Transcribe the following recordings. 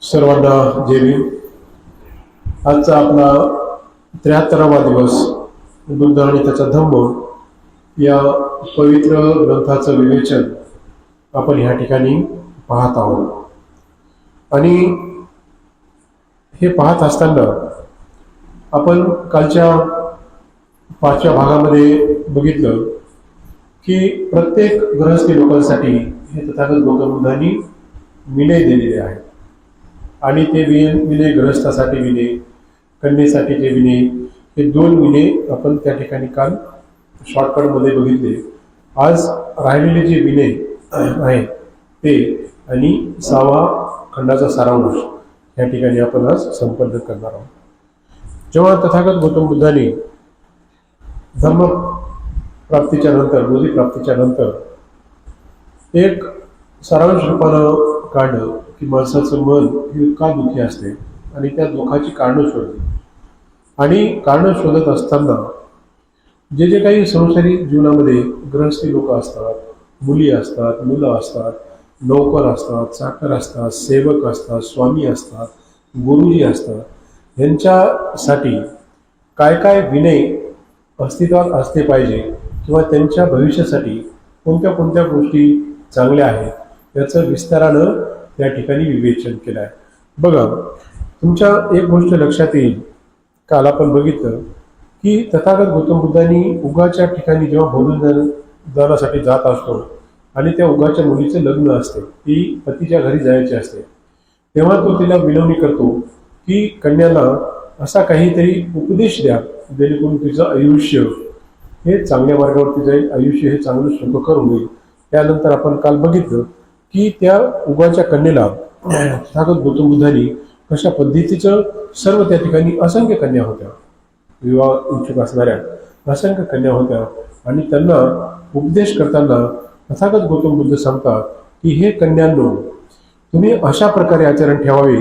सर्वांना जय भीम। आजचा आपला 73वा दिवस बुद्ध आणि त्याचा धम्म या पवित्र ग्रंथाचं विवेचन आपण ह्या ठिकाणी पाहत आहोत। आणि हे पाहत असताना आपण कालच्या 5व्या भागामध्ये बघितलं की प्रत्येक गृहस्थी लोकांसाठी हे तथागत गौतम बुद्धांनी विनय दिलेले आहेत। आणि ते विनय गृहस्थासाठी विनय, कन्येसाठीचे विनय, हे 2 विनय आपण त्या ठिकाणी काल शॉर्टकटमध्ये बघितले। आज राहिलेले जे विनय आहेत ते आणि 6वा खंडाचा सारांश या ठिकाणी आपण आज संपन्न करणार आहोत। जेव्हा तथागत गौतम बुद्धांनी धम्म प्राप्तीच्या नंतर, बोधी प्राप्तीच्या नंतर एक सारांश रूपानं काढलं की माणसाचं मन हे का दुःखी असते आणि त्या दुःखाची कारणं शोधली। आणि कारणं शोधत असताना जे जे काही संसारी जीवनामध्ये गृहस्थी लोक असतात, मुली असतात, मुलं असतात, नोकर असतात, चाकर असतात, सेवक असतात, स्वामी असतात, गुरुजी असतात, यांच्यासाठी काय काय विनय अस्तित्वात असले पाहिजे किंवा त्यांच्या भविष्यासाठी कोणत्या कोणत्या गोष्टी चांगल्या आहेत याचं विस्तारानं या ठिकाणी विवेचन केलं आहे। बघा, तुमच्या एक गोष्ट लक्षात येईल, काल आपण बघितलं की तथागत गौतम बुद्धांनी उगाच्या ठिकाणी जेव्हा बोधनदानासाठी जात असतो आणि त्या उगाच्या मुलीचं लग्न असते, ती पतीच्या घरी जायची असते, तेव्हा तो तिला विनवणी करतो की कन्याला असा काहीतरी उपदेश द्या जेणेकरून तिचं आयुष्य हे चांगल्या मार्गावरती जाईल, आयुष्य हे चांगलं सुखकर होईल। त्यानंतर आपण काल बघितलं की त्या उगाच्या कन्येला तथागत गौतम बुद्धांनी कशा पद्धतीचं सर्व त्या ठिकाणी असंख्य कन्या होत्या, विवाह इच्छुक असणाऱ्या असंख्य कन्या होत्या, आणि त्यांना उपदेश करताना तथागत गौतम बुद्ध सांगतात की हे कन्यांनो, तुम्ही अशा प्रकारे आचरण ठेवावे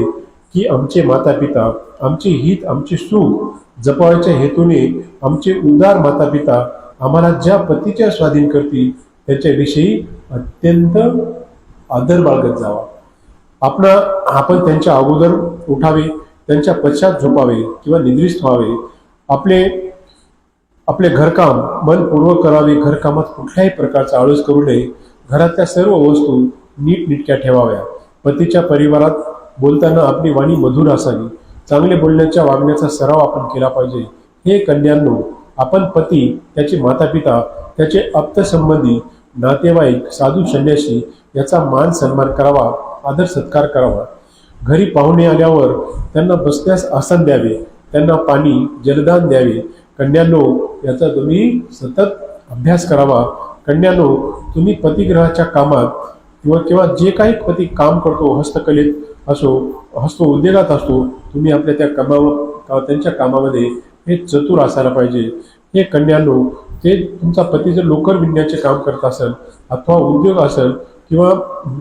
की आमचे माता पिता, आमचे हित, आमचे सुख जपवायच्या हेतूने आमचे उदार माता पिता आम्हाला ज्या पतीच्या स्वाधीन करतील त्याच्याविषयी अत्यंत आदर बाळगत जावा। आपण त्यांच्या अगोदर उठावे, त्यांच्या पश्चात झोपावे किंवा निद्रिस्त व्हावे, आपले घरकाम मनपूर्वक करावे, घरकामात कुठल्याही प्रकारचा आळस करू नये, घरातल्या सर्व वस्तू नीटनेटक्या ठेवाव्या, पतीच्या परिवारात बोलताना आपली वाणी मधुर असावी, चांगले बोलण्याच्या वागण्याचा सराव आपण केला पाहिजे। हे कन्यांनो, आपण पती, त्याचे माता पिता, त्याचे आप्तसंबंधी, नातेवाईक, साधू संन्यासी याचा मान सन्मान करावा, आदर सत्कार करावा। घरी पाहुणे आल्यावर त्यांना बसण्यास आसन द्यावे, त्यांना पाणी जलदान द्यावे। कन्यांनो, याचा तुम्ही सतत अभ्यास करावा। कन्यांनो, तुम्ही पतिग्रहाच्या कामात किंवा जे काही पती काम करतो, हस्तकलेत असो, उद्योगात असतो, तुम्ही आपल्या त्यांच्या कामामध्ये हे चतुर असायला पाहिजे। हे कन्यांनो, ते तुमचा पती जर लोकर विणण्याचे काम करत असेल अथवा उद्योग असेल किंवा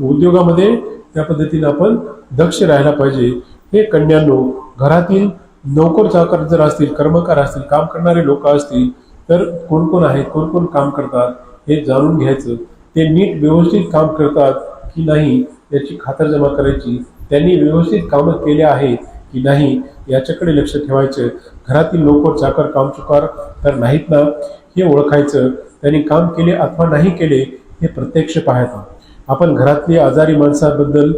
उद्योगामध्ये त्या पद्धतीने आपण दक्ष राहायला पाहिजे। हे कन्यांनो, घरातील नोकर चाकर जर असतील, कर्मकार असतील, काम करणारे लोक असतील तर कोण कोण आहेत, कोण कोण काम करतात हे जाणून घ्यायचं, ते नीट व्यवस्थित काम करतात की नाही याची खातरजमा करायची, त्यांनी व्यवस्थित कामं केले आहेत की नाही याच्याकडे लक्ष ठेवायचं। घरातील नोकर चाकर कामचुकार तर नाहीत ना हे ओळखायचं, त्यांनी काम केले अथवा नाही केले हे प्रत्यक्ष पाहायचं। आपण घरातली आजारी माणसाबद्दल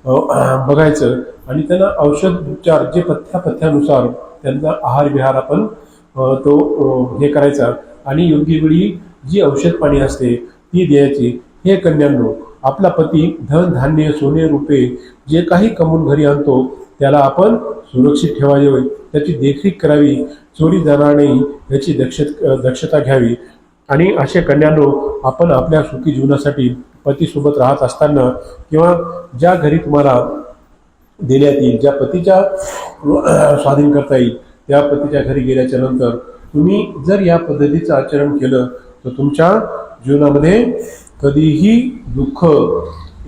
बघायचं आणि त्यांना औषध उपचार जे पथ्यानुसार त्यांना आहार विहार आपण हे करायचा आणि योग्य वेळी जी औषध पाणी असते ती द्यायची। हे कन्यांनो, आपला पती धन धान्य सोने रुपये जे काही कमवून घरी आणतो त्याला आपण सुरक्षित ठेवावे, त्याची देखरेख करावी, चोरी जाणार नाही याची दक्षता घ्यावी। आणि अशा कन्यांनो, आपण आपल्या सुखी जीवनासाठी पतीसोबत राहत असताना किंवा ज्या घरी तुम्हाला देण्यात येईल, ज्या पतीच्या स्वाधीन करता येईल त्या पतीच्या घरी गेल्याच्या नंतर तुम्ही जर या पद्धतीचं आचरण केलं तर तुमच्या जीवनामध्ये कधीही दुःख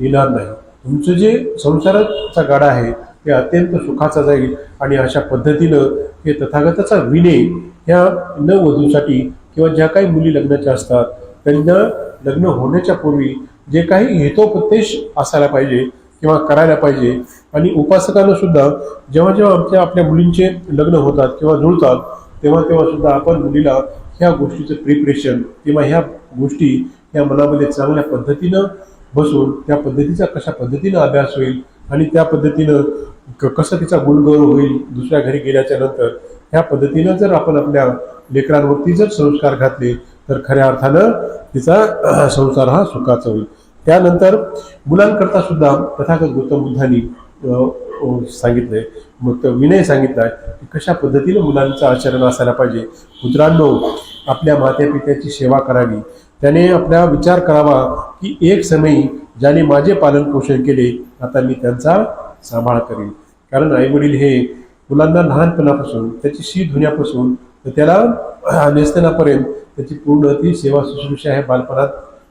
येणार नाही। तुमचं जे संसाराचा गाडा आहे ते अत्यंत सुखाचा जाईल। आणि अशा पद्धतीनं हे तथागताचा विनय ह्या नववधूसाठी किंवा ज्या काही मुली लग्नाच्या असतात त्यांना लग्न होण्याच्या पूर्वी जे काही हितोपदेश असायला पाहिजे किंवा करायला पाहिजे आणि उपासकांना सुद्धा जेव्हा जेव्हा आपल्या मुलींचे लग्न होतात किंवा जुळतात तेव्हा तेव्हा सुद्धा आपण मुलीला ह्या गोष्टीचं प्रिपरेशन किंवा ह्या गोष्टी ह्या मनामध्ये चांगल्या पद्धतीनं बसून त्या पद्धतीचा कशा पद्धतीनं अभ्यास होईल आणि त्या पद्धतीनं कसं तिचा गुणगौरव होईल दुसऱ्या घरी गेल्याच्या नंतर, ह्या पद्धतीनं जर आपण आपल्या लेकरांवरती जर संस्कार घातले तर खऱ्या अर्थानं तिचा संसार हा सुखाचा होईल. त्यानंतर मुलांकरता सुद्धा तथागत गौतम बुद्धांनी सांगितलंय, मग विनय सांगितलाय की कशा पद्धतीनं मुलांचं आचरण असायला पाहिजे. पुत्रांनो, आपल्या मात्या पित्याची सेवा करावी. त्याने आपला विचार करावा की एक समयी ज्याने माझे पालन पोषण केले आता मी त्यांचा सांभाळ करेन. कारण आईवडील हे मुलांना लहानपणापासून त्याची शी धुण्यापासून तर त्याला नेसतानापर्यंत त्याची पूर्ण ती सेवा शुश्रूषा हे बालपणात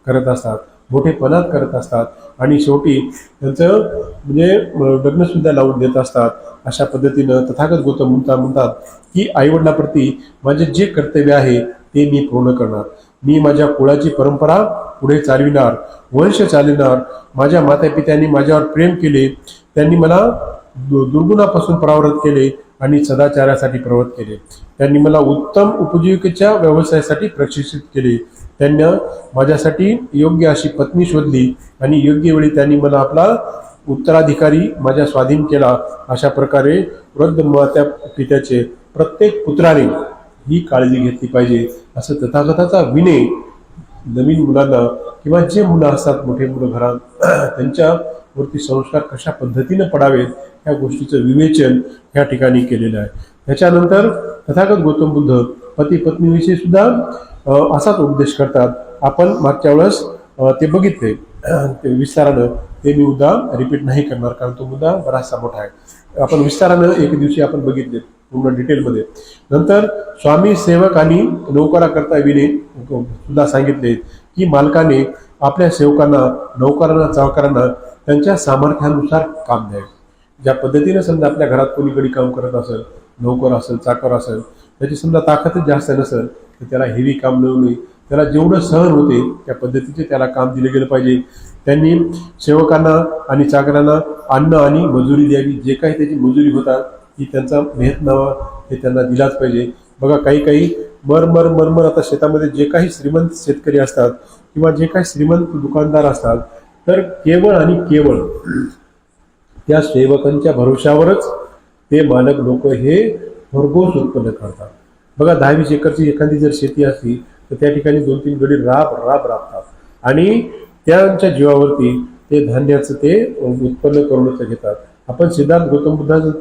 करत असतात, मोठेपणात करत असतात आणि शेवटी त्यांचं म्हणजे लग्न सुद्धा लावून देत असतात. अशा पद्धतीनं तथागत गौतम बुद्ध म्हणतात की आईवडिलाप्रती माझे जे कर्तव्य आहे ते मी पूर्ण करणार. मी माझ्या कुळाची परंपरा पुढे चालविणार, वंश चालविणार. माझ्या माता पित्यांनी माझ्यावर प्रेम केले, त्यांनी मला दुर्गुणापासून परावृत केले आणि सदाचारासाठी प्रवृत्त केले. त्यांनी मला उत्तम उपजीविकेच्या व्यवसायासाठी प्रशिक्षित केले. त्यांना माझ्यासाठी योग्य अशी पत्नी शोधली आणि योग्य वेळी त्यांनी मला आपला उत्तराधिकारी माझ्या स्वाधीन केला. अशा प्रकारे वृद्ध माता पित्याचे प्रत्येक पुत्राने ही काळजी घेतली पाहिजे. असं तथागताचा विनय नवीन मुलांना किंवा जे मुलं असतात मोठे मुलं घरात त्यांच्यावरती संस्कार कशा पद्धतीनं पडावेत ह्या गोष्टीचं विवेचन ह्या ठिकाणी केलेलं आहे. त्याच्यानंतर तथागत गौतम बुद्ध पती पत्नीविषयी सुद्धा असाच उपदेश करतात. आपण मागच्या वेळेस ते बघितले ते विस्तारानं, ते मी मुद्दा रिपीट नाही करणार कारण तो मुद्दा बराचसा मोठा आहे. आपण विस्तारानं एक दिवशी आपण बघितले पूर्ण डिटेलमध्ये. नंतर स्वामी सेवक आणि नौकराकरता विनय सुद्धा सांगितले की मालकाने आपल्या सेवकांना नौकरांना चावकरांना त्यांच्या सामर्थ्यानुसार काम द्यावे. ज्या पद्धतीने समजा आपल्या घरात कोणी गडी काम करत असेल, नौकर असेल चाकर असेल, त्याची समजा ताकदच जास्त नसेल तर त्याला हेवी काम मिळू नये, त्याला जेवढं सहन होते त्या पद्धतीचे त्याला काम दिले गेलं पाहिजे. त्यांनी सेवकांना आणि चाकरांना अन्न आणि मजुरी द्यावी. जे काही त्याची मजुरी होतात ती त्यांचा मेहनतनामा हे त्यांना दिलाच पाहिजे. बघा काही मरमर आता शेतामध्ये जे काही श्रीमंत शेतकरी असतात किंवा जे काही श्रीमंत दुकानदार असतात तर केवळ आणि केवळ त्या सेवकांच्या भरोशावरच ते मालक लोक हे भरघोस उत्पन्न करतात. बघा 10-20 एकरची एखादी जर शेती असली तर त्या ठिकाणी 2-3 गडी राबतात आणि त्यांच्या जीवावरती ते धान्याचं ते उत्पन्न करूनच घेतात. आपण सिद्धार्थ गौतम बुद्धाचं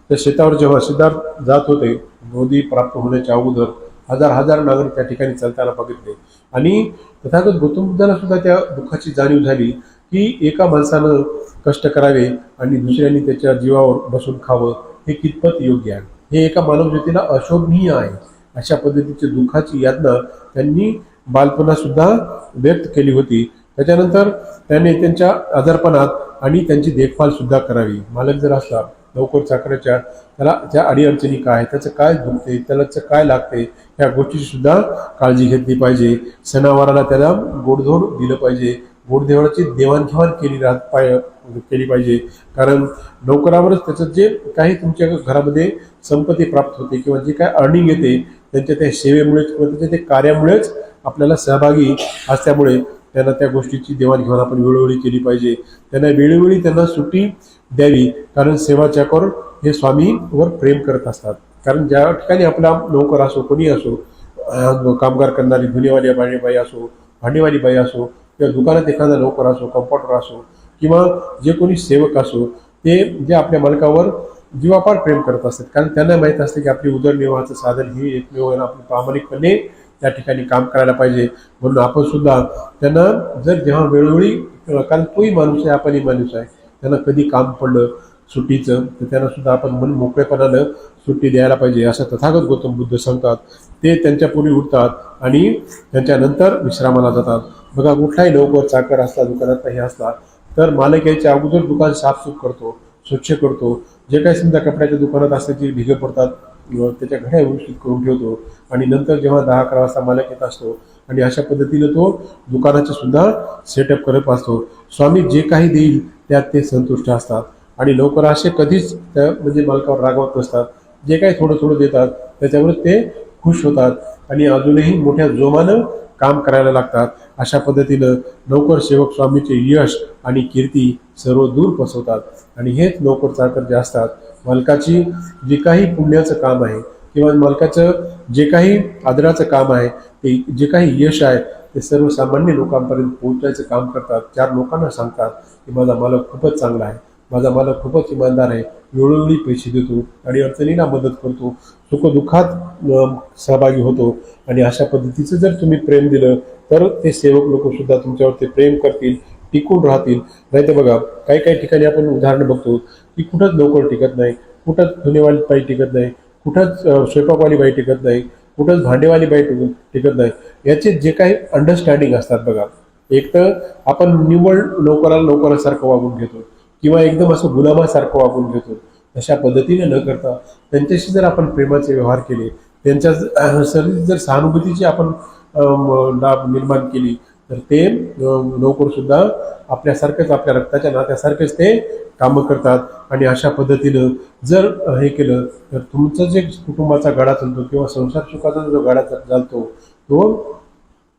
त्या शेतावर जेव्हा सिद्धार्थ जात होते बोधी प्राप्त होण्याच्या अगोदर हजार नागरिक त्या ठिकाणी चालताना बघितले आणि तथागत गौतम बुद्धाला सुद्धा त्या दुःखाची जाणीव झाली की एका माणसानं कष्ट करावे आणि दुसऱ्यांनी त्याच्या जीवावर बसून खावं हे कितपत योग्य आहे, हे एका मानवजातीला अशोभनीय आहे. अशा पद्धतीची दुःखाची यातना त्यांनी बालपणात सुद्धा व्यक्त केली होती. त्याच्यानंतर त्याने त्यांच्या आजारपणात आणि त्यांची देखभाल सुद्धा करावी. मालक जर असला नोकर चाकराच्या त्याला त्या अडीअडचणी काय, त्याचं काय दुखते, त्याला काय लागते ह्या गोष्टीची सुद्धा काळजी घेतली पाहिजे. सणावाराला त्याला गोडधोड दिलं पाहिजे, गोडधोडाची देवाणघेवाण केली पाहिजे. कारण नोकरावरच त्याचं जे काही तुमच्या घरामध्ये संपत्ती प्राप्त होते किंवा जे काय अर्निंग येते त्यांच्या त्या सेवेमुळेच किंवा त्याच्या त्या कार्यामुळेच आपल्याला सहभागी असल्यामुळे त्यांना त्या गोष्टीची देवाणघेवाण आपण वेळोवेळी केली पाहिजे. त्यांना वेळोवेळी त्यांना सुट्टी द्यावी. कारण सेवा चाकर हे स्वामीवर प्रेम करत असतात. कारण ज्या ठिकाणी आपला नोकर असो कोणी असो, कामगार करणारी धुणेवाली बाई असो, भांडेवाली बाई असो किंवा दुकानात एखादा नोकर असो, कंपाऊंडर असो किंवा जे कोणी सेवक असो, ते जे आपल्या मालकावर जीवापाड प्रेम करत असतात. कारण त्यांना माहीत असते की आपली उदरनिर्वाहाचं साधन हे एकमेव आपण प्रामाणिकपणे त्या ठिकाणी काम करायला पाहिजे. म्हणून आपण सुद्धा त्यांना जर जेव्हा वेळोवेळी, कारण तोही माणूस आहे आपणही माणूस आहे, त्यांना कधी काम पडलं सुट्टीचं तर त्यांना सुद्धा आपण मन मोकळेपणानं सुट्टी द्यायला पाहिजे असं तथागत गौतम बुद्ध सांगतात. ते त्यांच्यापूर्वी उठतात आणि त्यांच्यानंतर विश्रामाला जातात. बघा कुठलाही नोकर चाकर असला दुकानात हे असला तर मालक यायच्या अगोदर दुकान साफसूफ करतो, स्वच्छ करतो. जे काही समजा कपड्याच्या दुकानात असल्याची भिगे पडतात त्याच्या घड्या व्यवस्थित करून ठेवतो आणि नंतर जेव्हा 10-11 वाजता मालक येत असतो आणि अशा पद्धतीनं तो दुकानाचे सुद्धा सेटअप करत असतो. स्वामी जे काही देईल त्यात ते संतुष्ट असतात. आणि नोकर असे कधीच त्या म्हणजे मालकावर रागवत नसतात. जे काही थोडं थोडं देतात त्याच्यावर ते खुश होतात आणि अजूनही मोठ्या जोमानं काम करायला लागतात. अशा पद्धतीनं नोकर सेवक स्वामीचे यश आणि कीर्ती सर्व दूर पसरवतात. आणि हेच नोकर चाकर जे असतात, मालकाची जे काही पुण्याचं काम आहे किंवा मालकाचं जे काही आदराचं काम आहे, ते जे काही यश आहे ते सर्वसामान्य लोकांपर्यंत पोहोचायचं काम करतात. 4 लोकांना सांगतात की माझा मालक खूपच चांगला आहे, माझा मालक खूपच इमानदार आहे, वेळोवेळी पैसे देतो आणि अडचणीला मदत करतो, सुखदुःखात सहभागी होतो. आणि अशा पद्धतीचं जर तुम्ही प्रेम दिलं तर ते सेवक लोक सुद्धा तुमच्यावरती प्रेम करतील, टिकून राहतील. नाही तर बघा, काही काही ठिकाणी आपण उदाहरण बघतो की कुठंच नोकर टिकत नाही, कुठंच धुणेवाली बाई टिकत नाही, कुठंच स्वयंपाकवाली बाई टिकत नाही, कुठंच भांडेवाली बाई टिकत नाही. याचे जे काही अंडरस्टँडिंग असतात बघा, एक तर आपण निव्वळ नोकराला नोकरासारखं वागून घेतो किंवा एकदम असं गुलामासारखं वागून घेतो. तशा पद्धतीने न करता त्यांच्याशी जर आपण प्रेमाचे व्यवहार केले, त्यांच्या जर सहानुभूतीची आपण निर्माण केली तर ते नोकर सुद्धा आपल्यासारखेच, आपल्या रक्ताच्या नात्यासारखेच ते कामं करतात. आणि अशा पद्धतीनं जर हे केलं तर तुमचं जे कुटुंबाचा गाडा चालतो किंवा संसार सुखाचा जो गाडा चालतो तो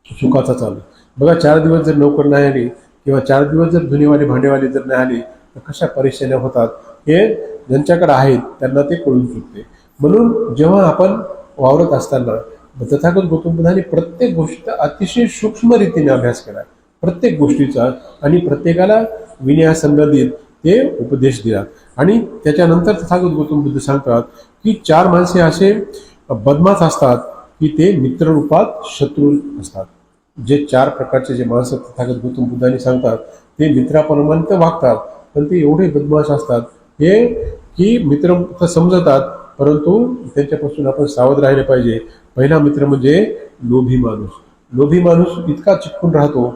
सुखाचा चालू. बघा, 4 दिवस जर नोकर नाही आले किंवा 4 दिवस जर धुणेवाले भांडेवाले जर नाही आले तर कशा परेशान्या होतात हे ज्यांच्याकडे आहेत त्यांना ते कळून चुकते. म्हणून जेव्हा आपण वावरत असताना तथागत गौतम बुद्धांनी प्रत्येक गोष्टीचा अतिशय सूक्ष्म रीतीने अभ्यास केला, प्रत्येक गोष्टीचा, आणि प्रत्येकाला विनयासंबंधित ते उपदेश दिला. आणि त्याच्यानंतर तथागत गौतम बुद्ध सांगतात की 4 माणसे असे बदमाश असतात की ते मित्ररूपात शत्रू असतात. जे 4 प्रकारचे जे माणसं तथागत गौतम बुद्धांनी सांगतात ते मित्राप्रमाणे तर वागतात, पण ते एवढे बदमाश असतात हे की मित्र तर समजतात परंतु त्यांच्यापासून आपण सावध राहिले पाहिजे. पहिला मित्र म्हणजे लोभी माणूस. लोभी माणूस इतका चिटकून राहतो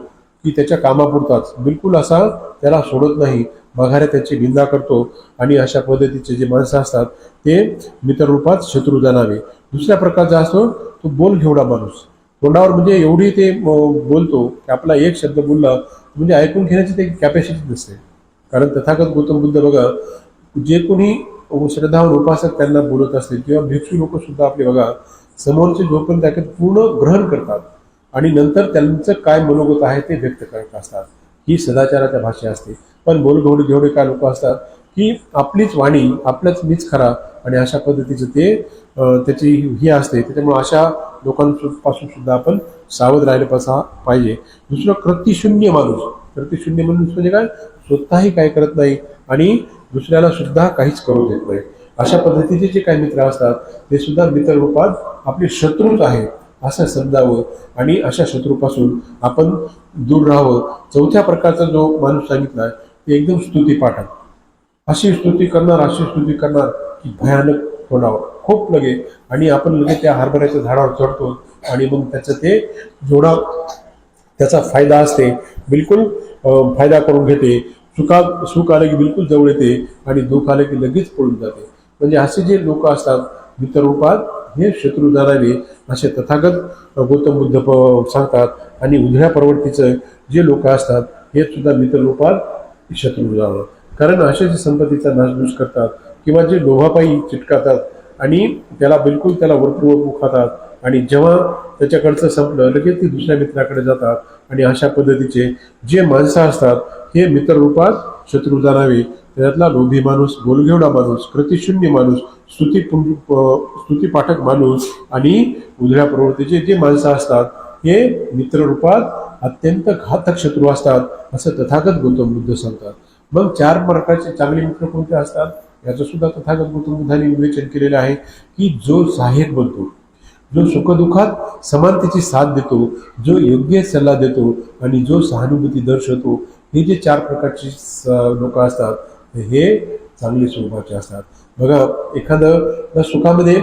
की त्याच्या कामापुरताच, बिलकुल असा त्याला सोडत नाही, बघाऱ्या त्याची निंदा करतो. आणि अशा पद्धतीचे जे माणसं असतात ते मित्ररूपात शत्रू जाणावे. दुसऱ्या प्रकारचा असतो तो बोलघेवडा माणूस. तोंडावर म्हणजे एवढी ते बोलतो की आपला एक शब्द बोलला म्हणजे ऐकून घेण्याची ते कॅपॅसिटी नसते. कारण तथागत गौतम बुद्ध बघा, जे कोणी श्रद्धावान उपासक त्यांना बोलत असतील किंवा भिक्षू लोक सुद्धा आपले बघा, समोरचे जोपर्यंत त्याच्यात पूर्ण ग्रहण करतात आणि नंतर त्यांचं काय मनोगत आहे ते व्यक्त करत असतात. ही सदाचाराच्या भाषा असते. पण बोलघेवडे काय लोक असतात की आपलीच वाणी, आपल्याच मीच खरा, आणि अशा पद्धतीचं ते त्याची ही असते. त्याच्यामुळे अशा लोकांपासून सुद्धा आपण सावध राहिले पाहिजे. दुसरं कृतिशून्य माणूस. कृतिशून्य माणूस म्हणजे काय, स्वतःही काय करत नाही आणि दुसऱ्याला सुद्धा काहीच करू देत नाही. अशा पद्धतीचे जे काही मित्र असतात ते सुद्धा मित्र रूपात आपले शत्रूच आहेत असं समजावं आणि अशा शत्रूपासून आपण दूर राहावं. चौथ्या प्रकारचा जो माणूस सांगितला ते एकदम स्तुती पाठक. अशी स्तुती करणार की भयानक होणार खूप लगे, आणि आपण लगे त्या हरभऱ्याच्या झाडावर चढतो आणि मग त्याचं ते जोडा त्याचा फायदा असते, बिलकुल फायदा करून घेते. सुख आले की बिलकुल जवळ येते आणि दुःख आले की लगेच पळून जाते. म्हणजे असे जे लोक असतात मित्ररूपात हे शत्रू जाणारे असे तथागत गौतम बुद्ध सांगतात. आणि उधळ्या प्रवृत्तीचं जे लोक असतात हे सुद्धा मित्ररूपात शत्रू जाणं. कारण असे जे संपत्तीचा नाशधूस करतात किंवा जे लोभापायी चिटकातात आणि त्याला बिलकुल त्याला वरपूर खातात, आणि जेव्हा त्याच्याकडचं संपलं लगेच ते दुसऱ्या मित्राकडे जातात. आणि अशा पद्धतीचे जे माणसं असतात हे मित्ररूपात शत्रू जाणावे. त्यातला लोभी माणूस, बोलघेवडा माणूस, कृतिशून्य माणूस, स्तुतीपाठक माणूस आणि उधळ्या प्रवृत्तीचे जे माणसं असतात हे मित्ररूपात अत्यंत घातक शत्रू असतात असं तथागत गौतम बुद्ध सांगतात. मग 4 प्रकारचे चांगले मित्र कोणते असतात याचं सुद्धा तथागत गौतम बुद्धांनी विवेचन केलेलं आहे की जो सहाय्यक बनतो, जो सुखदुःखात समानतेची साथ देतो, जो योग्य सल्ला देतो आणि जो सहानुभूती दर्शवतो, हे जे 4 प्रकारचे लोक असतात हे चांगले स्वभावाचे असतात. बघा, एखादं सुखामध्ये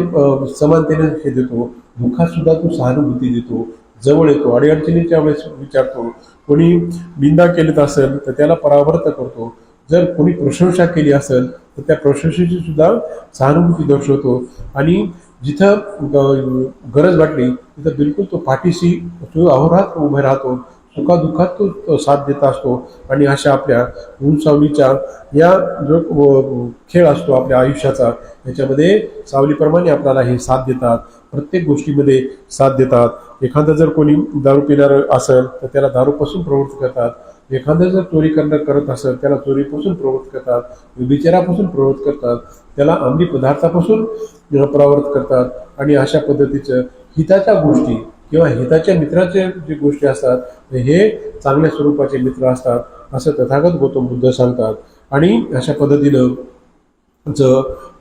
समानतेने हे देतो, दुःखात सुद्धा तो सहानुभूती देतो, जवळ येतो, अडीअडचणीच्या वेळेस विचारतो, कोणी निंदा केलीत असेल तर त्याला परावर्त करतो, जर कोणी प्रशंसा केली असेल तर त्या प्रशंसेची सुद्धा सहानुभूती दर्शवतो, आणि जिथं गरज वाटली तिथं बिलकुल तो पाठीशी तो अहोरात्र उभे राहतो, सुखादुःखात तो साथ देत असतो. आणि अशा आपल्या ऊन-सावलीच्या या जो खेळ असतो आपल्या आयुष्याचा, याच्यामध्ये सावलीप्रमाणे आपल्याला हे साथ देतात, प्रत्येक गोष्टीमध्ये साथ देतात. एखादा जर कोणी दारू पिणारं असेल तर त्याला दारूपासून प्रवृत्त करतात. एखादं जर चोरी करत असेल त्याला चोरीपासून प्रवृत्त करतात, व्यभिचारापासून प्रवृत्त करतात, त्याला अंमली पदार्थापासून प्रवृत्त करतात. आणि अशा पद्धतीचं हिताच्या गोष्टी किंवा हिताच्या मित्राच्या जे गोष्टी असतात हे चांगल्या स्वरूपाचे मित्र असतात असं तथागत गौतम बुद्ध सांगतात. आणि अशा पद्धतीनं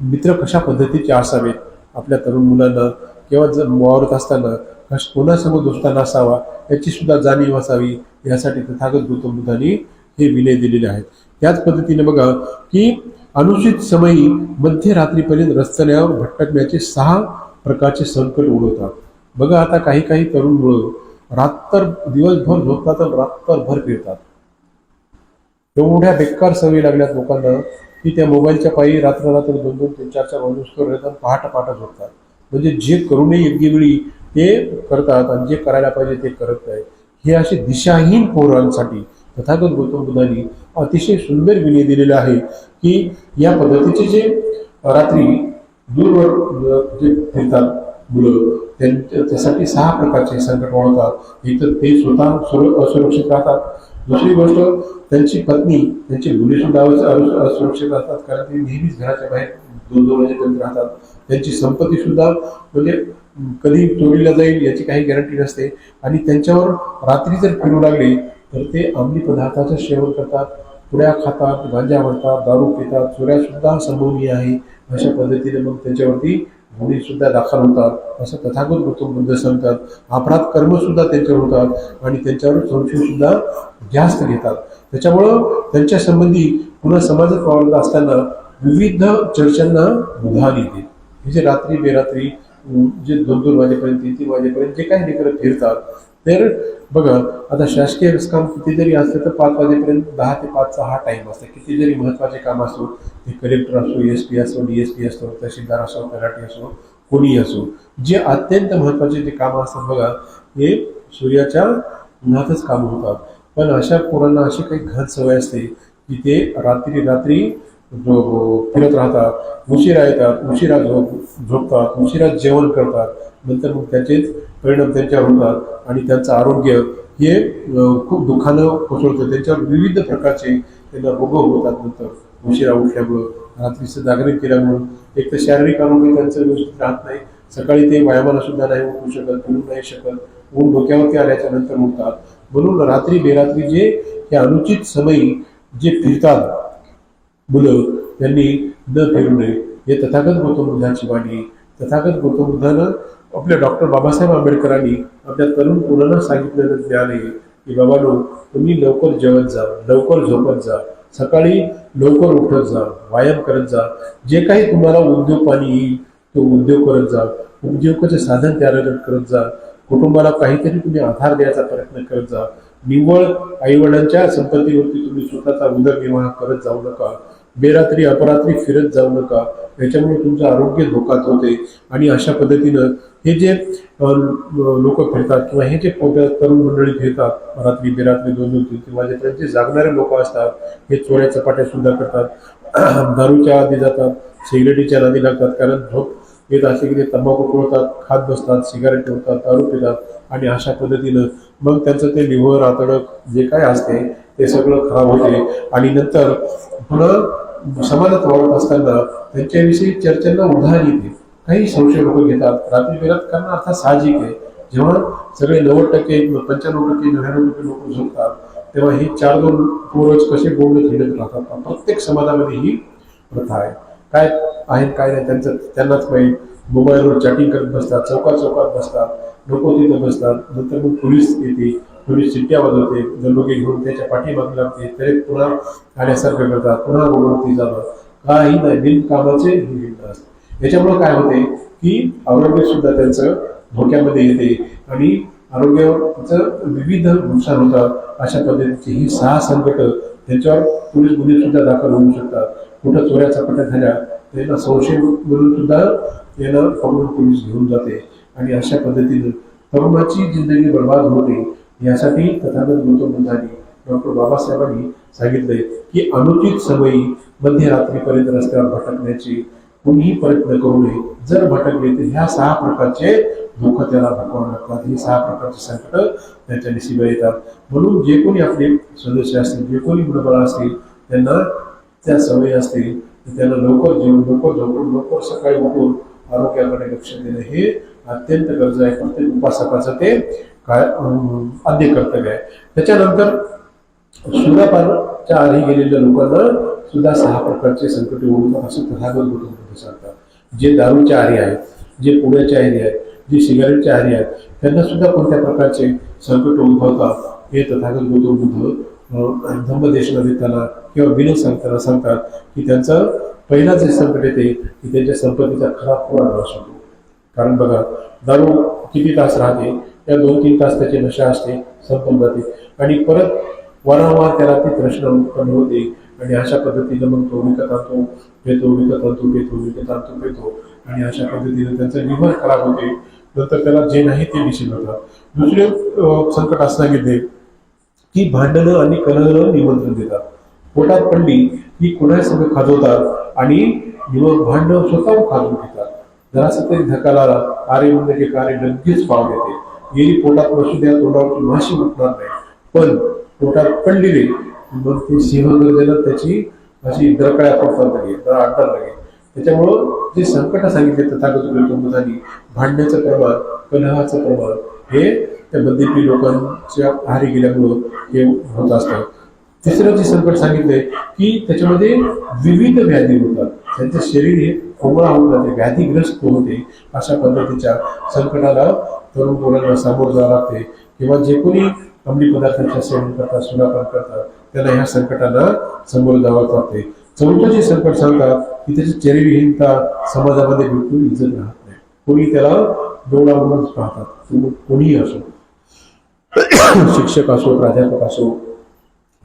मित्र कशा पद्धतीचे असावेत, आपल्या तरुण मुलांना किंवा जर वावरत असताना कोणासमोर दोस्ताना असावा याची सुद्धा जाणीव असावी, यासाठी तथागत गौतम बुद्धांनी हे विनय दिलेले आहेत. त्याच पद्धतीने बघा की अनुचित समयी मध्यरात्रीपर्यंत रस्त्यावर भटकण्याचे 6 प्रकारचे संकट ओढवतात. बघा आता काही तरुण मुलं दिवसभर झोपतात आणि रात्रभर फिरतात. एवढ्या बेकार सवयी लागल्यात लोकांना की त्या मोबाईलच्या पायी रात्र 2-2, 3-4 वाजूस्तोवर येतात, पहाट झोपतात. म्हणजे जे करू नये योग्य वेळी ते करतात आणि जे करायला पाहिजे ते करत नाही. हे असे दिशाहीन पोरांसाठी तथागत गौतम बुद्धांनी अतिशय सुंदर विनय दिलेला आहे की या पद्धतीचे जे रात्री दूरवर जे फिरतात मुलं, त्यासाठी 6 प्रकारचे संकट ओढवतात. एक तर ते स्वतः असुरक्षित राहतात, दुसरी गोष्ट त्यांची पत्नी, त्यांची मुले सुद्धा असुरक्षित राहतात, कारण ते नेहमीच घराच्या बाहेर 2-2 वाजेपर्यंत राहतात. त्यांची संपत्ती सुद्धा म्हणजे कधी चोरीला जाईल याची काही गॅरंटी नसते. आणि त्यांच्यावर रात्री जर फिरू लागले तर ते अंमली पदार्थाचं सेवन करतात, पुड्या खातात, गांजा भरतात, दारू पितात, चोऱ्या सुद्धा संभवनीय आहे. अशा पद्धतीने मग त्याच्यावरती गुन्हे सुद्धा दाखल होतात असं तथागत गौतम बुद्ध सांगतात. अपराध कर्म सुद्धा त्यांच्यावर होतात आणि त्यांच्यावर संशय सुद्धा जास्त घेतात. त्याच्यामुळं त्यांच्या संबंधी पुन्हा समाजात वावरत असताना विविध चर्चांना उधाण येते. हे जे रात्री बेरात्री जे 2-2 वाजेपर्यंत 3-3 वाजेपर्यंत जे काही लेकरं फिरतात, तर बघा आता शासकीय काम किती जरी असलं तर 5 वाजेपर्यंत 10 ते 5चा हा टाइम असतो. किती जरी महत्वाचे काम असो, ते कलेक्टर असो, SP असो, DSP असो, तहसीलदार असो, तलाठी असो, कोणीही असो, जे अत्यंत महत्वाचे जे काम असतात बघा हे सूर्याच्या उन्हातच काम होतात. पण अशा पोरांना अशी काही घात सवय असते की ते रात्री फिरत राहतात, उशिरा येतात, उशिरा झोपतात, उशिरा जेवण करतात. नंतर मग त्याचेच परिणाम त्यांच्यावर होतात आणि त्यांचं आरोग्य हे खूप दुःखानं कोसळतं. त्यांच्यावर विविध प्रकारचे त्यांना रोग होतात. नंतर उशिरा उठल्यामुळं, रात्रीचं जागरण केल्यामुळं एक तर शारीरिक आरोग्य त्यांचं व्यवस्थित राहत नाही. सकाळी ते व्यायामाला सुद्धा नाही उठू शकत, फिरू नाही शकत, ऊन डोक्यावरती आल्याच्या नंतर उठतात. म्हणून रात्री बेरात्री जे हे अनुचित समयी जे फिरतात मुलं, त्यांनी न फिरू नये. हे तथागत गौतम बुद्धांची वाणी. तथागत गौतम बुद्धानं आपल्या डॉक्टर बाबासाहेब आंबेडकरांनी आपल्या तरुण मुलांना सांगितलेलं ज्ञान आहे की बाबांनो, तुम्ही लवकर जेवत जा, लवकर झोपत जा, सकाळी लवकर उठत जा, व्यायाम करत जा, जे काही तुम्हाला उद्योग पाणी येईल तो उद्योग करत जा, उद्योगाचे साधन तयार करत जा, कुटुंबाला काहीतरी तुम्ही आधार द्यायचा प्रयत्न करत जा. निव्वळ आईवडिलांच्या संपत्तीवरती तुम्ही स्वतःचा उदरनिर्वाह करत जाऊ नका. बेरात्री अपरात्री फिरत जाऊ नका, याच्यामुळे तुमचं आरोग्य धोक्यात होते. आणि अशा पद्धतीनं हे जे लोक फिरतात किंवा हे जे तरुण मंडळी फिरतात रात्री बेरात्री 2-2, 3-3 वाजेपर्यंत जे जागणारे लोक असतात, हे चोऱ्या चपाट्या सुद्धा करतात, दारूच्या आधी जातात, सिगरेटीच्या नादी लागतात. कारण झोप येत असे की ते तंबाखू तोडतात, खात बसतात, सिगारेट तोडतात, दारू पितात. आणि अशा पद्धतीनं मग त्यांचं ते लिव्हर आतडक जे काय असते ते सगळं खराब होते. आणि नंतर पुन्हा समाजात वावरत असताना त्यांच्याविषयी चर्चांना उधाण येते. काही संशय लोक घेतात. रात्री बेरात करणं अर्थात साहजिक आहे. जेव्हा सगळे 90%, 95%, 99% लोक झोपतात तेव्हा हे 4-2 पोरच कसे बोलत हिंडत राहतात. प्रत्येक समाजामध्ये ही प्रथा आहे. काय आहे काय नाही त्यांनाच माहीत. मोबाईलवर चॅटिंग करत बसतात, चौकात बसतात, लोक तिथं बसतात. नंतर मग पोलीस येते, पोलीस चिट्ट्या वाजवते, दरोडे घेऊन त्याच्या पाठीमागे लागते, तरी पुन्हा आल्यासारखं करतात, पुन्हा रोडवरती जातात. काही नाही, बिनकामाचे हे असते. याच्यामुळे काय होते की आरोग्य सुद्धा त्यांचं धोक्यामध्ये येते आणि आरोग्याचं विविध नुकसान होतात. अशा पद्धतीची ही 6 संकट त्यांच्यावर पोलीस गुन्हे सुद्धा दाखल होऊ शकतात. कुठं चोऱ्या चपाट्या झाल्या त्यांना संशय म्हणून सुद्धा त्यांना पकडून पोलीस घेऊन जाते. आणि अशा पद्धतीनं तरुणाची जिंदगी बर्बाद होते. यासाठी तथागत गौतम बुद्धांनी डॉक्टर बाबासाहेबांनी सांगितलंय की अनुचित समयी मध्यरात्रीपर्यंत रस्त्यावर भटकण्याची कुणीही प्रयत्न करू नये. जर भटकले तर ह्या 6 प्रकारचे दुःख त्याला भोगावे लागतात. ही 6 प्रकारचे संकट त्यांच्या नशिबा येतात. म्हणून जे कोणी आपले सदस्य असतील, जे कोणी मुलबाळ असतील, त्यांना त्या सवयी असतील तर त्यांना लवकर जेवून लवकर झोपून लवकर सकाळी उठून आरोग्याकडे लक्ष देणं हे अत्यंत गरज आहे. प्रत्येक उपासकाचं ते काय आद्य कर्तव्य आहे. त्याच्यानंतर सूर्यापानाच्या आधी गेलेल्या लोकांना सुद्धा 6 प्रकारचे संकट ओढतात असं तथागत गौतम बुद्ध सांगतात. जे दारूच्या आहारी आहेत, जे पुण्याच्या आहारी आहेत, जे सिगारेटच्या आहारी आहेत, त्यांना सुद्धा कोणत्या प्रकारचे संकट उद्भवतात हे तथागत गौतम बुद्ध धम्मदेशना देताना किंवा विनय सांगताना सांगतात की त्यांचं पहिला जे संकट येते की त्यांच्या संपत्तीचा खराब पुरा नाश होतो. कारण बघा, दारू किती तास राहते, त्या 2-3 तास त्याची नशा असते, संपून जाते आणि परत वारंवार त्याला ती तृष्णा उत्पन्न होते आणि अशा पद्धतीनं मग तो विकत आणतो पेतो, विकत आणतो पेतो, विकत आणतो पेतो आणि अशा पद्धतीने त्यांचं लिव्हर खराब होते. नंतर त्याला जे नाही ते दिसून होतात. दुसरे संकट असं सांगितले की भांडणं आणि कलह निमंत्रण देतात. पोटात पडली की कोणासंग खाजवतात आणि भांडण स्वतः खाजून घेतात. जरासं तरी धक्का लागला, कार्य म्हणजे की कार्य लगेच पाव येते. गेली पोटात बसू द्या, तोंडावरची माशी उठणार नाही, पण पोटात पडलेली मग ती सिंहगर्जना त्याची अशी दरकळ्या पडतात लगे, आडतात लगे. त्याच्यामुळं जे संकट सांगितले तथागत गौतम बुद्धांनी, भांडण्याचं प्रमाण, कलहाचं प्रमाण हे त्या बद्दीपी लोकांच्या आहारी गेल्यामुळं हे होत असतं. तिसरं जे संकट सांगितलंय की त्याच्यामध्ये विविध व्याधी होतात, त्यांचं शरीर हे कोमळा होऊन जाते, व्याधीग्रस्त होते. अशा पद्धतीच्या संकटाला तरुण मुलांना सामोरं जावं लागते. किंवा जे कोणी अंमली पदार्थांच्या सेवन करतात, सुरापान करतात, त्याला ह्या संकटाला सामोरं जावं लागते. चौथं जे संकट सांगतात की त्याची चरित्रहीनता, समाजामध्ये बिलकुल इज्जत राहत नाही. कोणी त्याला डोळा म्हणून पाहतात, कोणीही असो, शिक्षक असो, प्राध्यापक असो,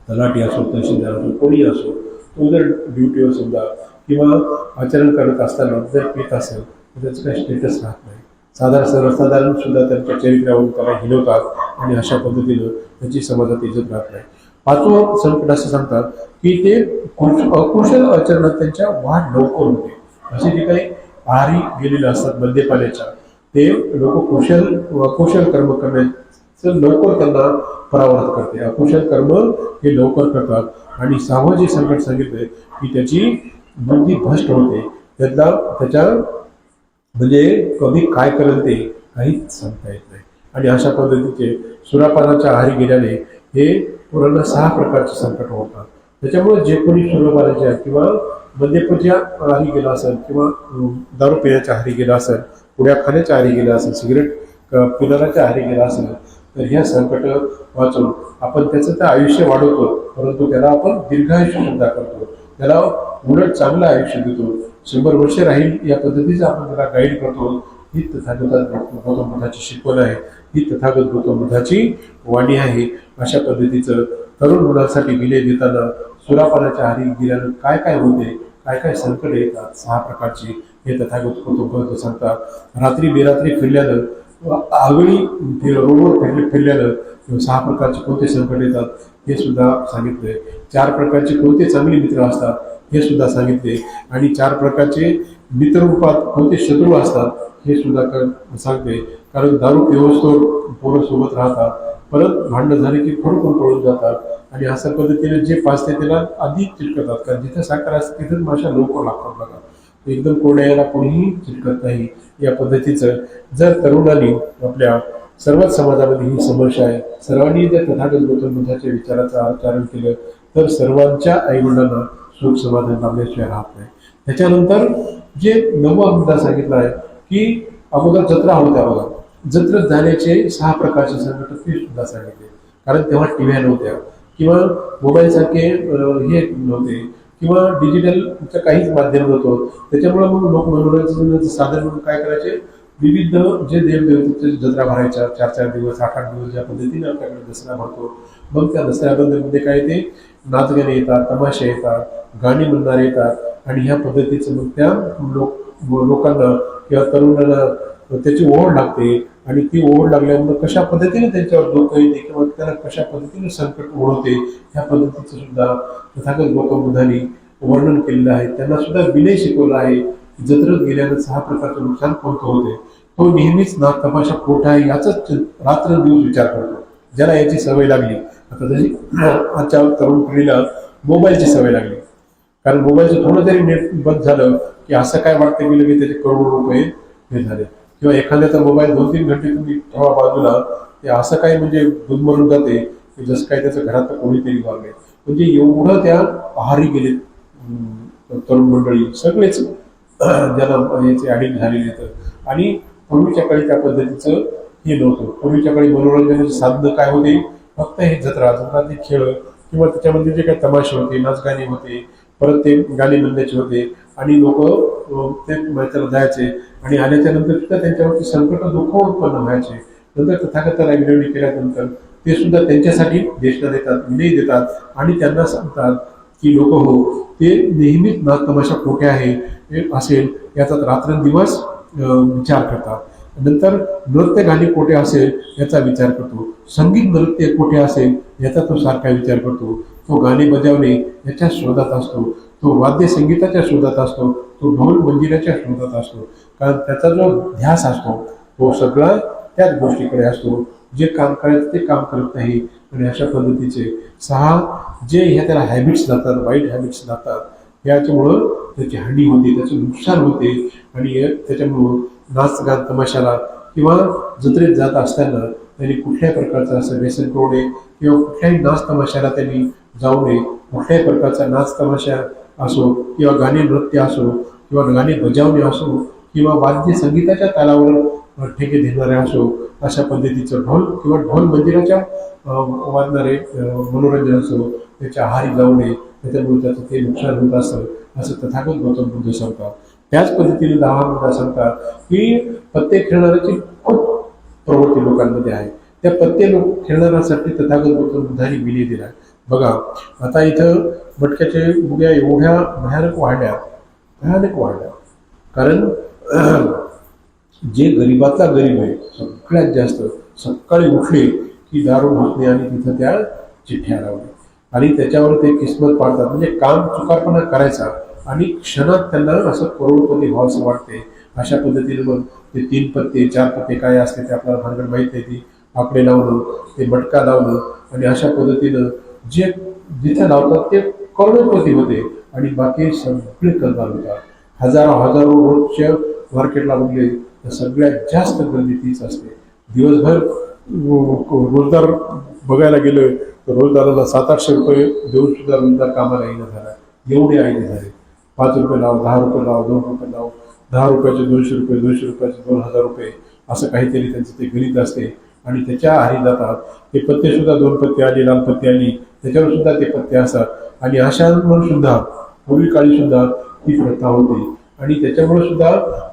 तलाठी असो, तहसीलदार असो, कोणी असो, तो जर ड्युटीवर सुद्धा किंवा आचरण करत असताना जर पेत असेल तर त्याचं काही स्टेटस राहत नाही. सर्वसाधारण सुद्धा त्यांच्या चरित्रावरून त्याला हिलवतात आणि अशा पद्धतीनं त्याची समाजात इज्जत राहत नाही. 5वं संकट असं सांगतात की ते अकुशल आचरणात त्यांच्या वाढ लवकर होते. असे जे काही आहारी गेलेले असतात मद्यपानाच्या, ते लोक अकुशल कर्म करण्याचं लवकर त्यांना परावृत्त करते. अकुशल कर्म हे लवकर करतात. आणि 6वं जे संकट सांगितलंय की त्याची बुद्धी भ्रष्ट होते. त्याच्या म्हणजे कधी काय करेल ते काहीच सांगता येत नाही. आणि अशा पद्धतीचे सुरापानाच्या आहारी गेल्याने हे पूर्ण 6 प्रकारचे संकट होतात. त्याच्यामुळे जे कोणी सुरापानाच्या किंवा मद्यपाच्या आहारी गेला असेल किंवा दारू पिण्याच्या आहारी गेला असेल, पुड्या खाण्याच्या आहारी गेला असेल, सिगरेट पिणाऱ्याच्या आहारी गेला असेल, तर ह्या संकट वाचून आपण त्याचं तर आयुष्य वाढवतो, परंतु त्याला आपण दीर्घायुष्य सुद्धा करतो, त्याला उलट चांगलं आयुष्य देतो. 100 वर्ष राहील या पद्धतीचं आपण त्याला गाईड करतो. ही तथागत गौतम बुद्धाची शिकवण आहे, ही तथागत गौतम बुद्धाची वाणी आहे. अशा पद्धतीचं तरुण मुलांसाठी विनय देताना सुरापानाच्या आहारी गेल्यानं काय काय होते, काय काय संकट येतात, 6 प्रकारची हे तथागत गौतम बुद्ध सांगतात. रात्री बेरात्री फिरल्यानं, आगळी रोडवर फिरल्यानं 6 प्रकारचे कोणते संकट येतात हे सुद्धा सांगितलंय. 4 प्रकारचे कोणते चांगले मित्र असतात हे सुद्धा सांगितले. आणि 4 प्रकारचे मित्ररूपात कोणते शत्रू असतात हे सुद्धा सांगते. कारण दारू पिवस्तोर पोरं सोबत राहतात, परत भांडण झाले की फडकून पळून जातात आणि अशा पद्धतीने जे पाचते त्याला आधी चिटकतात. कारण जिथे साखर असते तिथेच माशा लवकर लागतात. बघा, एकदम कोणाला कोणीही चिटकत नाही. या पद्धतीचं जर तरुणांनी आपल्या सर्वच समाजामध्ये ही समस्या आहे, सर्वांनी जर तथागत गौतम बुद्धाच्या विचाराचं आचरण केलं तर सर्वांच्या आईवडिलांना सुख समाधान लाभल्याशिवाय राहत नाही. त्याच्यानंतर जे 9वा मुद्दा सांगितला आहे की अगोदर जत्रा होत्या. बघा, जत्रेत जाण्याचे 6 प्रकारचे संकट ते सुद्धा सांगितले. कारण तेव्हा टीव्ह्या नव्हत्या किंवा मोबाईल सारखे हे नव्हते किंवा डिजिटलचं काहीच माध्यम नव्हतं. त्याच्यामुळे मग लोक मनोरंजनाचं साधन म्हणून काय करायचे, विविध जे देवदेवतेचे जत्रा भरायच्या 4-4 दिवस 8-8 दिवस ज्या पद्धतीने आपल्याकडे दसरा भरतो. मग त्या दसऱ्यामध्ये काय ते नाचगाणे येतात, तमाशे येतात, गाणी म्हणणारे येतात आणि ह्या पद्धतीचं मग त्या लोकांना किंवा तरुणांना त्याची ओढ लागते आणि ती ओढ लागल्यामुळे कशा पद्धतीने त्यांच्यावर धोका येते किंवा त्याला कशा पद्धतीने संकट ओढवते ह्या पद्धतीचं सुद्धा तथागत गौतम बुद्धांनी वर्णन केलेलं आहे. त्यांना सुद्धा विनय शिकवला आहे. जत्रेत गेल्यानं 6 प्रकारचं नुकसान कोणतं होते. तो नेहमीच ना तमाशा खोटा आहे याचाच रात्रंदिवस विचार करतो. ज्याला याची सवय लागली, आता जशी आजच्या तरुण पिढीला मोबाईलची सवय लागली, कारण मोबाईलचं थोडं तरी नेट बंद झालं की असं काय वाटतं गेलं की त्याचे करोडो रुपये हे झाले, किंवा एखाद्याचा मोबाईल 2-3 घंटे तुम्ही ठेवा बाजूला, ते असं काय म्हणजे गुदमरून जाते की जसं काय त्याचं घरात कोणीतरी वागले. म्हणजे एवढं त्या आहारी गेले तरुण मंडळी सगळेच ज्याला याचे ॲडिक्ट झालेले आहेत. आणि पूर्वीच्या काळी त्या पद्धतीचं हे नव्हतं. पूर्वीच्या काळी मनोरंजनाचे साधनं काय होते, फक्त हे जत्राचे खेळ किंवा त्याच्यामध्ये जे काही तमाशे होते, नाचगाणे होते, परत ते गाणे म्हणण्याचे होते आणि लोक ते मैत्रीला जायचे आणि आल्याच्या नंतर सुद्धा त्यांच्यावरती संकट दुःख उत्पन्न व्हायचे. नंतर तथागताला विनवणी केल्यानंतर ते सुद्धा त्यांच्यासाठी देशना देतात, विनय देतात आणि त्यांना सांगतात की लोक हो, ते नेहमीच नाचतमाशा खोटे आहे असेल याचा रात्रंदिवस विचार करतात. नंतर नृत्य गाणी कोठे असेल याचा विचार करतो, संगीत नृत्य कोठे असेल याचा तो सारखा विचार करतो, तो गाणे बजावणे याच्या शोधात असतो, तो वाद्य संगीताच्या शोधात असतो, तो ढोल मंजिऱ्याच्या शोधात असतो. कारण त्याचा जो ध्यास असतो तो सगळा त्याच गोष्टीकडे असतो. जे काम करायचं ते काम करत नाही. आणि अशा पद्धतीचे 6 जे ह्या त्याला हॅबिट्स लागतात, वाईट हॅबिट्स लागतात, याच्यामुळं त्याची हानी होते, त्याचं नुकसान होते. आणि त्याच्यामुळं नाच गान तमाशाला किंवा जत्रेत जात असताना त्यांनी कुठल्याही प्रकारचं असं व्यसन करू नये किंवा कुठल्याही नाच तमाशाला त्यांनी जाऊ नये. कुठल्याही प्रकारचा नाच तमाशा असो किंवा गाणे नृत्य असो किंवा गाणे बजावणे असो किंवा वाद्य संगीताच्या तालावर ठेके देणारे असो, अशा पद्धतीचं ढोल किंवा ढोल मंदिराच्या वाजणारे मनोरंजन असो त्याच्या आहारी जाऊ नये. त्याच्यामुळे त्याचं ते नुकसान होत असतं असं तथागत गौतम बुद्ध सांगतात. त्याच पद्धतीने 10 मुद्दा सांगतात की पत्ते खेळणाऱ्याची खूप प्रवृत्ती लोकांमध्ये आहे. त्या पत्ते खेळणाऱ्यासाठी तथागत गौतम बुद्धांनी विनय दिला. बघा आता इथं मटक्याच्या उड्या एवढ्या भयानक वाढल्या कारण जे गरीबातला गरीब आहे सगळ्यात जास्त सकाळी उठले की दारू घुसणे आणि तिथं त्या चिठ्ठ्या लावणे आणि त्याच्यावर ते किस्मत पाडतात. म्हणजे काम चुकारपणा करायचा आणि क्षणात त्यांना असं करोडपती व्हावं असं वाटते. अशा पद्धतीने मग ते 3 पत्ते 4 पत्ते काय असते ते आपल्याला भानगड माहीत नाही, ती आकडे लावणं, ते मटका लावणं आणि अशा पद्धतीनं जे जिथे लावतात ते करोडपती होते आणि बाकी सगळे कंगाल होतात. हजारो रोजच्या मार्केटला बघले तर सगळ्यात जास्त गर्दी तीच असते. दिवसभर रोजगार बघायला गेलं तर रोजगाराला 700-800 रुपये देऊन सुद्धा रोजगार कामाला येणं झाला. एवढे आयडे झाले. 5 रुपये लाव, 10 रुपये लाव, 2 रुपये लाव, 10 रुपयाचे 200 रुपये, 200 रुपयाचे 2000 रुपये, असं काहीतरी त्यांचं ते गणित असते आणि त्याच्या आहारी जातात. ते पत्ते सुद्धा 2 पत्ते आली, लाल पत्ते आली, त्याच्यावर सुद्धा ते पत्ते असतात आणि अशांवर सुद्धा पूर्वी काळी सुद्धा ती प्रथा होती आणि त्याच्यामुळे सुद्धा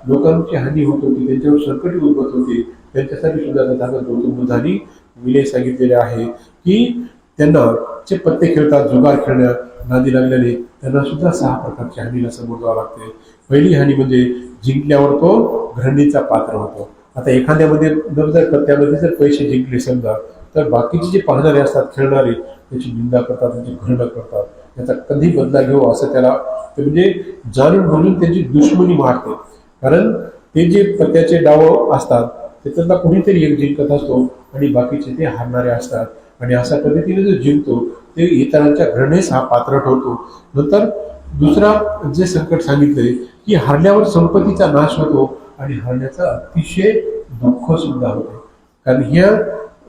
लोकांची हानी होत होती, त्यांच्यावर संकट उद्भवत होती. त्यांच्यासाठी सुद्धा तथागत गौतम बुद्धांनी विनय सांगितलेले आहे की त्यांना जे पत्ते खेळतात, जुगार खेळण्यात नादी लागल्याने त्यांना सुद्धा 6 प्रकारच्या हानीला समोर जावं लागते. पहिली हानी म्हणजे जिंकल्यावर तो घृणेचा पात्र होतो. आता एखाद्यामध्ये जर पत्त्यामध्ये जर पैसे जिंकले समजा तर बाकीचे जे पाहणारे असतात खेळणारे त्याची निंदा करतात, त्याची घृणा करतात, त्याचा कधी बदला घेऊ असं त्याला ते म्हणजे जाणून म्हणून त्यांची दुश्मनी मारते. कारण ते जे पत्त्याचे डाव असतात त्याच्यातला कुणीतरी एक जिंकत असतो आणि बाकीचे ते हारणारे असतात आणि अशा पद्धतीने जो जिंकतो ते इतरांच्या घृणेस हा पात्र ठरतो. नंतर दुसरा जे संकट सांगितलंय की हरल्यावर संपत्तीचा नाश होतो आणि हरण्याचा अतिशय दुःख सुद्धा होते. कारण ह्या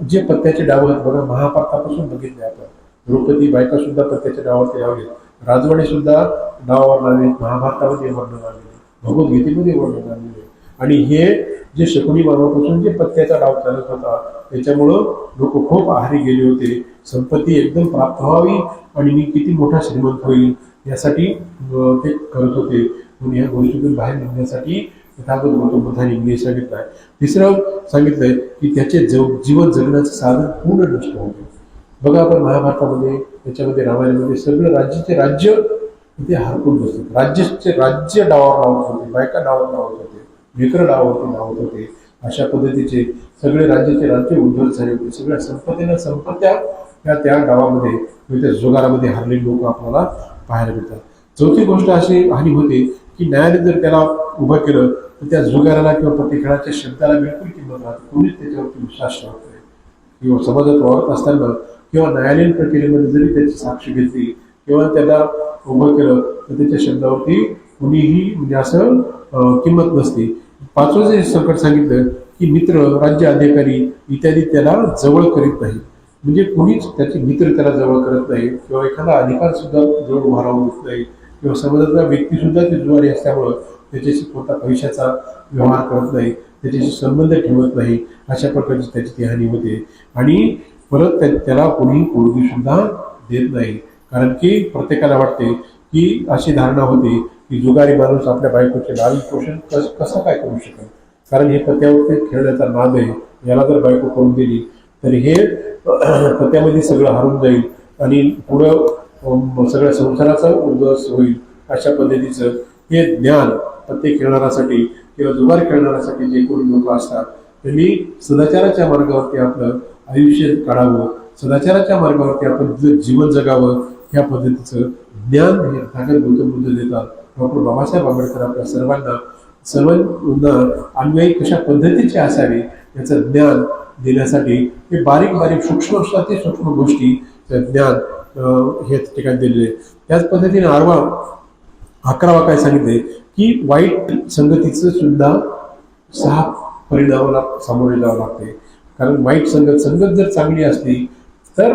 जे पत्त्याचे डाव आहेत बघा, महाभारतापासून बघितले आपण, द्रौपदी बायका सुद्धा पत्त्याच्या डावावरती लावले, राजवाडे सुद्धा डावावर लावले, महाभारतामध्ये वर्णन आलेले, भगवद्गीतेमध्ये वर्णन आलेले. आणि हे जे शकुनी मामापासून जे पत्त्याचा डाव चालत होता त्याच्यामुळं लोक खूप आहारी गेले होते. संपत्ती एकदम प्राप्त व्हावी आणि मी किती मोठा श्रीमंत होईल यासाठी ते करत होते. म्हणून या गोष्टीतून बाहेर निघण्यासाठी तथागत गौतम बुद्धांनी विनय सांगितलाय. तिसरं सांगितलंय की त्याचे जीवन जगण्याचं साधन पूर्ण नष्ट होते. बघा आपण महाभारतामध्ये त्याच्यामध्ये रामायणामध्ये सगळं राज्य ते हरपून बसतात. राज्य डावावर लावत होते, बायका डावावर लावत होते लेकरं डावावरती लावत होते. अशा पद्धतीचे सगळे राज्य उद्ध्वस्त झाले होते. सगळ्या संपत्त्या त्या डावामध्ये त्या जुगारामध्ये हरलेले लोक आपल्याला पाहायला मिळतात. चौथी गोष्ट अशी हानी होते की न्यायालय जर त्याला उभं केलं तर त्या जुगाराला किंवा प्रतिखेळाच्या शब्दाला बिलकुल किंमत राहते. कोणीच त्याच्यावरती विश्वास ठेवत नाही. किंवा समाजात वावरत असताना किंवा न्यायालयीन प्रक्रियेमध्ये जरी त्याची साक्ष घेतली किंवा त्याला उभं केलं तर त्याच्या शब्दावरती कुणीही म्हणजे असं किंमत नसते. पाचवं जे संकट सांगितलं की मित्र, राज्य अधिकारी इत्यादी त्याला जवळ करीत नाही. म्हणजे कोणीच त्याचे मित्र त्याला जवळ करत नाही किंवा एखादा अधिकार सुद्धा जवळ उभा राहून देत नाही किंवा समाजातला व्यक्ती सुद्धा ते जुवारी असल्यामुळं त्याच्याशी कोणता पैशाचा व्यवहार करत नाही, त्याच्याशी संबंध ठेवत नाही. अशा प्रकारची त्याची ती हानी होते. आणि परत त्याला कोणीही पोरगी सुद्धा देत नाही. कारण की प्रत्येकाला वाटते की अशी धारणा होती की जुगारी माणूस आपल्या बायकोचे लालन पोषण कसं काय करू शकेल, कारण हे पत्त्यावरती खेळण्याचा नाद आहे. याला जर बायको करून दिली तर हे पत्त्यामध्ये सगळं हरून जाईल आणि पुढं सगळ्या संसाराचा उद्ध्वस्त होईल. अशा पद्धतीचं हे ज्ञान पत्ते खेळणाऱ्यासाठी किंवा जुगार खेळणाऱ्यासाठी जे कोणी लोक असतात त्यांनी सदाचाराच्या मार्गावरती आपलं आयुष्य काढावं, सदाचाराच्या मार्गावरती आपण जीवन जगावं. ह्या पद्धतीचं ज्ञान हे तथागत गौतम बुद्ध देतात. डॉक्टर बाबासाहेब आंबेडकर आपल्या सर्वांना अन्वयी कशा पद्धतीचे असावे याचं ज्ञान देण्यासाठी हे बारीक सूक्ष्म गोष्टी ज्ञान हे ठिकाणी दिलेले. त्याच पद्धतीने 11वा काय सांगितले की वाईट संगतीचं सुद्धा 6 परिणामाला सामोरे जावं लागते. कारण वाईट संगत जर चांगली असली तर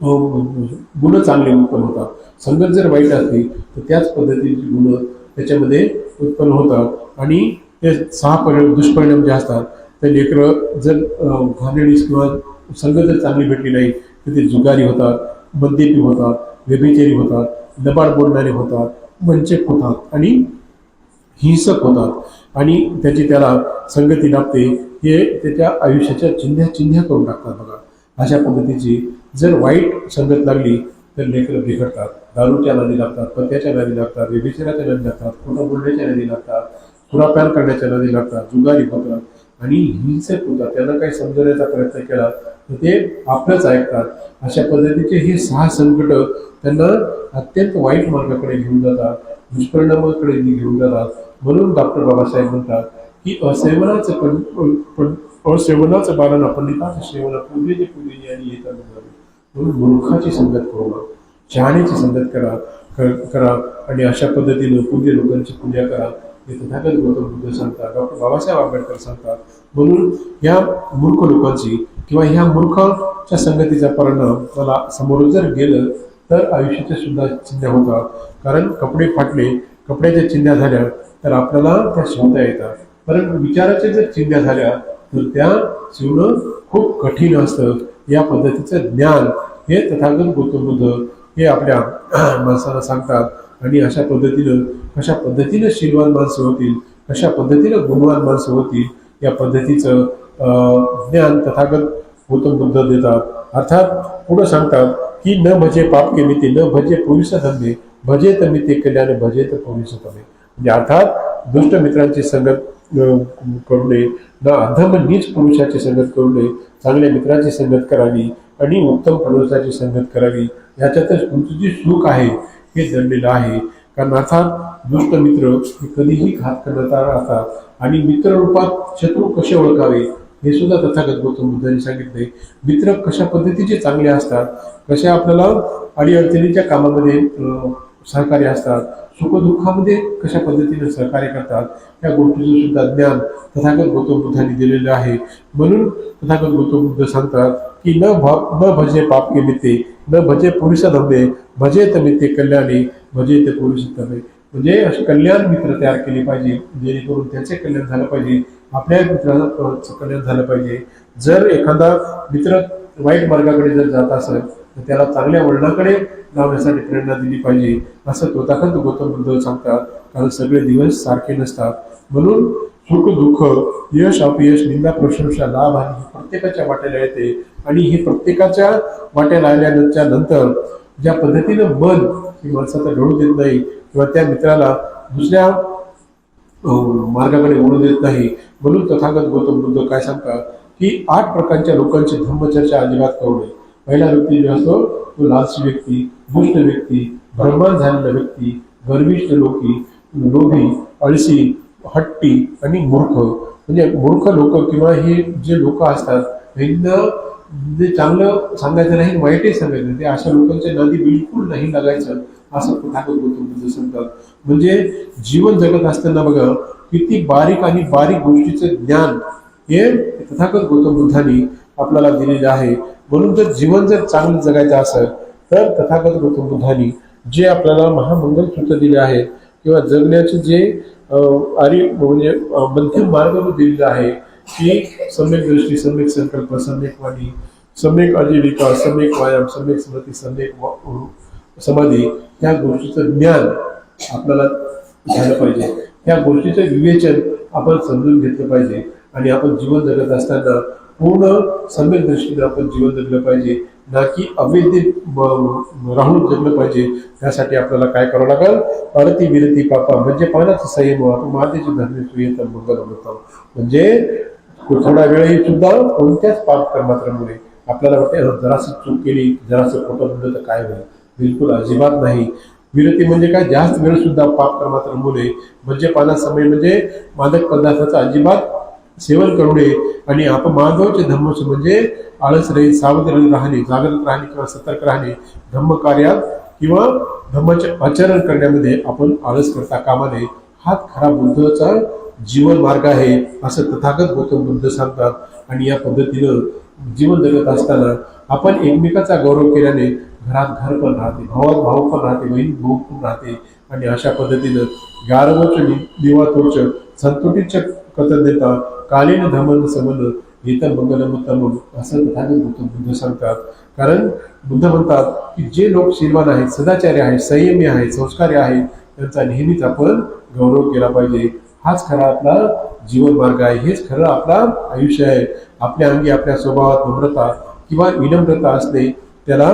गुण चांगले उत्पन्न होतात. संगत जर वाईट असली तर त्याच पद्धतीची गुण त्याच्यामध्ये उत्पन्न होतात आणि ते 6 दुष्परिणाम जे असतात ते लेकरं जर घाणेरडी किंवा संगत जर चांगली भेटली नाही तर ते जुगारी होतात, मद्यपी होतात, व्यभिचारी होतात, लबाड बोलणारे होतात, वंचक होतात आणि हिंसक होतात आणि त्याला संगती लागते. हे त्याच्या आयुष्याच्या चिंध्या करून टाकतात. बघा, अशा पद्धतीची जर वाईट संगत लागली तर लेकरं बिघडतात, दारूच्या नादी लागतात, पत्त्याच्या नादी लागतात, व्यभिचाराच्या नादी लागतात, खोटं बोलण्याच्या नादी लागतात, सुरापान करण्याच्या नादी लागतात, जुगारी होतात आणि हिंसक होतात. त्यांना काही समजवण्याचा प्रयत्न केला तर ते आपलंच ऐकतात. अशा पद्धतीचे हे 6 संकट त्यांना अत्यंत वाईट मार्गाकडे घेऊन जातात, दुष्परिणामाकडे घेऊन जातात. म्हणून डॉक्टर बाबासाहेब म्हणतात की असेवनाचं बाळांना पंडिताचं सेवना पूजेचे आणि येतात. म्हणून मूर्खाची संगत करू नका, शहाण्याची संगत करा आणि अशा पद्धतीनं पूज्य लोकांची पूजा करा. हे तथागत गौतम बुद्ध सांगतात, डॉक्टर बाबासाहेब आंबेडकर सांगतात. म्हणून ह्या मूर्ख लोकांची किंवा ह्या मूर्खाच्या संगतीचा परिणाम मला समोर जर गेलं तर आयुष्याच्या सुद्धा चिंध्या होतात. कारण कपडे फाटले, कपड्याच्या चिंध्या झाल्या तर आपल्याला त्या शिवता येतात. कारण विचाराच्या जर चिंध्या झाल्या तर त्या शिवणं खूप कठीण असतं. या पद्धतीचं ज्ञान हे तथागत गौतम बुद्ध हे आपल्या माणसाला सांगतात. आणि अशा पद्धतीनं कशा पद्धतीनं शीलवान माणसं होतील, कशा पद्धतीनं गुणवान माणसं होतील या पद्धतीचं ज्ञान तथागत गौतम बुद्ध देतात. अर्थात पुढं सांगतात की न भजे पाप के मिते, न भजे पुरुष धंदे, भजे तर मिते कल्याण, भजे तर पुरुष तमे. म्हणजे अर्थात दुष्ट मित्रांची संगत करू नये, ना अधम नीच पुरुषाची संगत करू नये, चांगल्या मित्राची संगत करावी आणि उत्तम पुरुषाची संगत करावी. याच्यातच तुमचं जे सुख आहे हे दडलेलं आहे. कारण अर्थात दुष्ट मित्र कधीही घात करता राहतात आणि मित्ररूपात शत्रू कसे ओळखावे हे सुद्धा तथागत गौतम बुद्धांनी सांगितले. मित्र कशा पद्धतीचे चांगले असतात, कशा आपल्याला अडीअडचणीच्या कामामध्ये सहकार्य असतात, सुखदुःखामध्ये कशा पद्धतीने सहकार्य करतात, या गोष्टीचं सुद्धा ज्ञान तथागत गौतम बुद्धांनी दिलेलं आहे. म्हणून तथागत गौतम बुद्ध सांगतात की न भजे पाप के मिते, न भजे पुरुष धंदे, भजे तर मिते कल्याणी, भजे ते पुरुष तमे. म्हणजे असे कल्याण मित्र तयार केले पाहिजे जेणेकरून त्याचे कल्याण झालं पाहिजे, आपल्या मित्राचं कल्याण झालं पाहिजे. जर एखादा मित्र वाईट मार्गाकडे जर जात असेल तर त्याला चांगल्या वळणाकडे लावण्यासाठी प्रेरणा दिली पाहिजे असं तथागत गौतम बुद्ध सांगतात. कारण सगळे दिवस सारखे नसतात. म्हणून सुख दुःख, यश अपयश, निंदा प्रशंसा, लाभ हानी हे प्रत्येकाच्या वाट्याला येते आणि हे प्रत्येकाच्या वाट्याला आल्याच्या नंतर ज्या पद्धतीनं मन ही माणसाचा ढळू देत नाही किंवा त्या मित्राला दुसऱ्या मार्गाकडे वळू देत नाही. म्हणून तथागत गौतम बुद्ध काय सांगतात की 8 प्रकारच्या लोकांची धम्मचर्चा अजिबात करू नये. पहिला व्यक्ती जो असतो तो लालची व्यक्ती, दुष्ट व्यक्ती, भ्रमण झालेला व्यक्ती, गर्विष्ठ लोभी, अळशी, हट्टी आणि मूर्ख. म्हणजे मूर्ख लोक किंवा हे जे लोक असतात यांना जे चांगलं सांगायचं नाही वाईटही सांगायचं, ते अशा लोकांच्या नादी बिलकुल नाही लागायचं असं तथागत गौतम बुद्ध सांगतात. म्हणजे जीवन जगत असताना बघा किती बारीक आणि बारीक गोष्टीचं ज्ञान हे तथागत गौतम बुद्धांनी आपल्याला दिलेलं आहे. म्हणून जर जीवन जर चांगलं जगायचं असेल तर तथागत गौतम बुद्धांनी जे आपल्याला महामंगल सूत्र दिले आहेत किंवा जगण्याचे जे म्हणजे मध्यम मार्ग दिलेला आहे की सम्यक दृष्टी, सम्यक संकल्प, सम्यक वाणी, सम्यक आजीविका, सम्यक व्यायाम, सम्यक स्मृती, सम्यक समाधी, त्या गोष्टीचं ज्ञान आपल्याला झालं पाहिजे. त्या गोष्टीचं विवेचन आपण समजून घेतलं पाहिजे आणि आपण जीवन जगत असताना पूर्ण सम्यक दृष्टीने आपण जीवन जगलं पाहिजे, ना की अवैध राहून जगलं पाहिजे. त्यासाठी आपल्याला काय करावं लागेल? अरती विरती पापा म्हणजे पानाचं संयम, मातेचे धर्म सुयेत मंगल होतं. म्हणजे थोडा वेळही सुद्धा कोणत्याच पाप कर्मात्रामुळे आपल्याला वाटते जरासं चूक केली, जरासं खोटं बोललं तर काय होईल? बिलकुल अजिबात नाही. विरती म्हणजे काय? जास्त वेळ सुद्धा पाप कर्मात्रामुळे म्हणजे पाना समय म्हणजे मादक पदार्थाचं अजिबात सेवन करू नये. आणि आपण माधवचे धम्म म्हणजे आळस रहित, सावध राहणे, जागृत राहणे किंवा सतर्क राहणे. धम्म कार्यात किंवा धम्माचे आचरण करण्यामध्ये आपण आळस करता कामा नये. हाच खरा बुद्धाचा जीवन मार्ग आहे असं तथागत गौतम बुद्ध सांगतात. आणि या पद्धतीनं जीवन जगत असताना आपण एकमेकाचा गौरव केल्याने घरात घर पण राहते, भावात भाऊ पण राहते, बहीण भाऊ पण राहते. आणि अशा पद्धतीनं गारवोच निवातोच संतुटीच कृतज्ञता कालीन धमन समन येतं मंगलम उत्तम असं तथागत गौतम बुद्ध सांगतात. कारण बुद्ध म्हणतात की जे लोक शीलवान आहेत, सदाचारी आहेत, संयमी आहेत, संस्कारी आहेत, त्यांचा नेहमीच आपण गौरव केला पाहिजे. हाच खरा आपला जीवन मार्ग आहे, हेच खरं आपला आयुष्य आहे. आपल्या अंगी आपल्या स्वभावात नम्रता किंवा विनम्रता असणे त्याला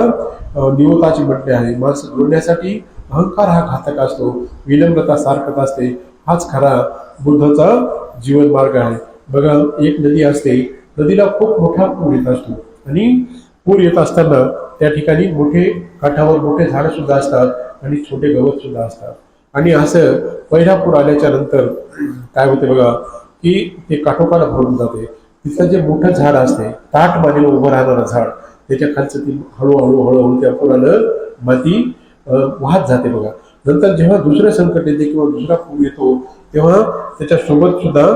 निवताची म्हटले आहे. माणसं जोडण्यासाठी अहंकार हा घातक असतो, विनम्रता सारखत असते. हाच खरा बुद्धाचा जीवन मार्ग आहे. बघा एक नदी असते, नदीला खूप मोठा पूर येत असतो आणि पूर येत असताना त्या ठिकाणी मोठे काठावर मोठे झाड सुद्धा असतात आणि छोटे गवत सुद्धा असतात. आणि असं पहिला पूर आल्याच्या नंतर काय होते बघा की ते काठोकाठ भरून जाते. तिथलं जे मोठं झाड असते, ताट मानेला उभं राहणारं झाड, त्याच्या खालचं ती हळूहळू त्या पुरानं माती वाहत जाते बघा. नंतर जेव्हा दुसरं संकट येते किंवा दुसरा पूर येतो तेव्हा त्याच्या सोबत सुद्धा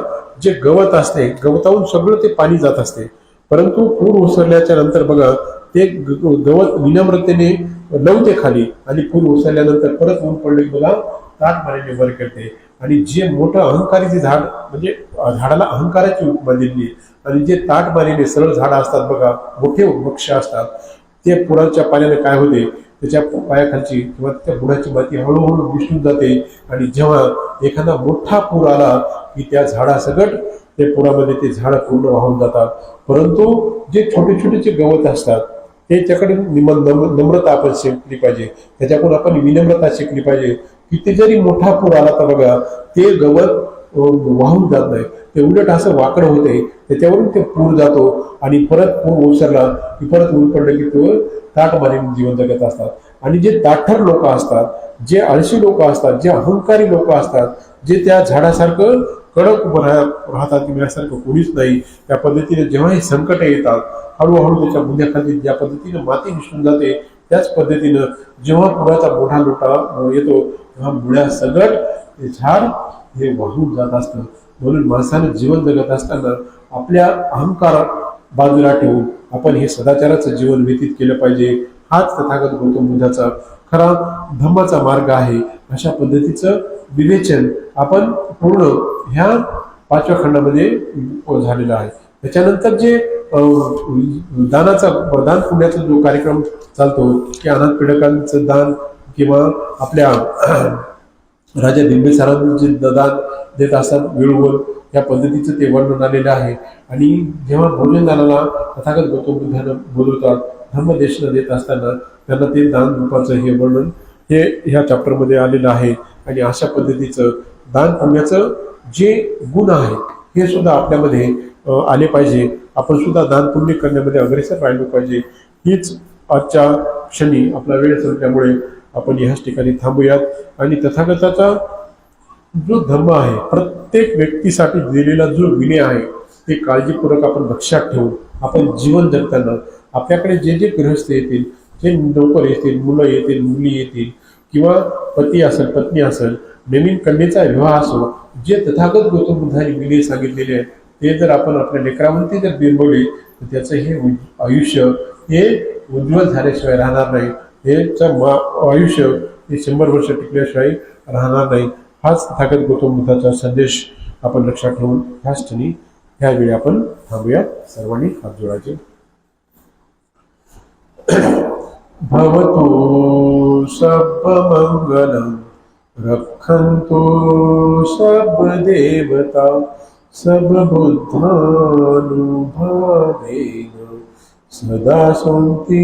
जे गवत असते, गवताहून सगळं ते पाणी जात असते. परंतु पूर ओसरल्याच्या नंतर बघा ते गवत विनम्रतेने लवते खाली आणि पूर ओसरल्यानंतर परत ऊन पडले बघा ताट मानेने वर करते. आणि जे मोठं अहंकारीचे झाड म्हणजे झाडाला अहंकाराची उपमा दिली आणि जे ताट मानेने सरळ झाड असतात बघा, मोठे वृक्ष असतात, ते पुराच्या पाण्याने काय होते, त्याच्या पायाखालची किंवा त्या बुडाची माती हळूहळू विसरून जाते. आणि जेव्हा एखादा मोठा पूर आला की त्या झाडासकट ते पुरामध्ये ते झाड पूर्ण वाहून जातात. परंतु जे छोटे छोटे गवत असतात त्याच्याकडे नम्रता आपण शिकली पाहिजे, त्याच्याकडून आपण विनम्रता शिकली पाहिजे. किती जरी मोठा पूर आला तर बघा ते गवत वाहून जात नाही, ते उलट असं वाकडं होते, त्याच्यावरून ते पूर जातो आणि परत पूर ओसरला की परत ऊन पडलं की तो ताट मानेने जीवन जगत असतात. आणि जे ताठर लोक असतात, जे आळशी लोक असतात, जे अहंकारी लोक असतात, जे त्या झाडासारखं कडक उभं राहतात की यासारखं कोणीच नाही, त्या पद्धतीने जेव्हा हे संकट येतात हळूहळू त्याच्या बुंद्याखाली ज्या पद्धतीने माती मिसळून जाते त्याच पद्धतीनं जेव्हा पुराचा मोठा लोटा येतो तेव्हा मुळ्या सगट ते झाड हे वाहून जात असतं. म्हणून माणसानं जीवन जगत असताना आपल्या अहंकार बाजूला ठेवून आपण हे सदाचाराचं जीवन व्यतीत केलं पाहिजे. हाच तथागत गौतम बुद्धाचा खरा धम्माचा मार्ग आहे. अशा पद्धतीचं विवेचन आपण पूर्ण ह्या 5व्या खंडामध्ये झालेला आहे. त्याच्यानंतर जे दान पुण्याचा जो कार्यक्रम चालतो की अनाथ पीडितांचं दान किंवा आपल्या राजा बिंबिसारांचे दान देत असतात वेळोवेळी, या पद्धतीचं ते वर्णन आलेलं आहे. आणि जेव्हा भोजनदानाला तथागत गौतम बुद्धांना बोलवतात, धर्मदेशना देत असताना त्यांना ते दान रूपाचं हे वर्णन हे ह्या चॅप्टरमध्ये आलेलं आहे. आणि अशा पद्धतीचं दान पुण्याचं जे गुण आहेत हे सुद्धा आपल्यामध्ये आले पाहिजे. आपण सुद्धा दान पुण्य करण्यामध्ये अग्रेसर राहिलो पाहिजे. हीच आजच्या क्षणी आपला वेळ संपल्यामुळे आपण ह्याच ठिकाणी थांबूयात आणि तथागताचा जो धर्म आहे, प्रत्येक व्यक्तीसाठी दिलेला जो विनय आहे ते काळजीपूर्वक आपण लक्षात ठेवून आपण जीवन जगताना आपल्याकडे जे जे गृहस्थ येतील, जे नोकर येतील, मुलं येतील, मुली येतील किंवा पती असेल, पत्नी असेल, नवीन कन्येचा विवाह असो, जे तथागत गौतम बुद्धांनी विनय सांगितलेले आहेत ते जर आपण आपल्या लेकरावरती जर बिंबवले तर त्याचं हे आयुष्य हे उज्ज्वल झाल्याशिवाय राहणार नाही. हेचं आयुष्य हे 100 वर्ष टिकल्याशिवाय राहणार नाही. हाच तथागत गौतम बुद्धाचा संदेश आपण लक्षात ठेवून ह्याच क्षणी ह्यावेळी आपण थांबूया. सर्वांनी हात जोडायचे. भवतु सर्वमंगलम् रक्षन्तु सर्वदेवता सर्वबुद्धानुभावेन सदा सन्ति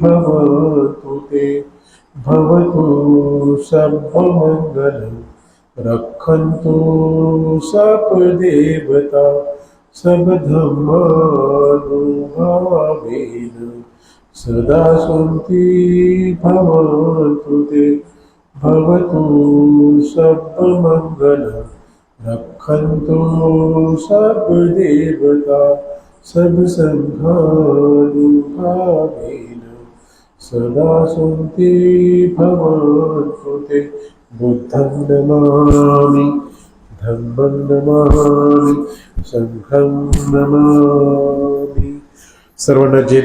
भवतु ते. भवतु सर्वमंगलम् रक्षन्तु सर्वदेवता सर्वधर्मानुभावेन सदा सन्ति भवतु ते. भवतु सर्वमंगलम् रक्षन्तु सर्वदेवता सर्वसंघानुभावेन सदा सन्ति भवन्तु ते. बुद्धं नमामि, धम्मं नमामि, संघं नमामि. सर्वांना जय भीम.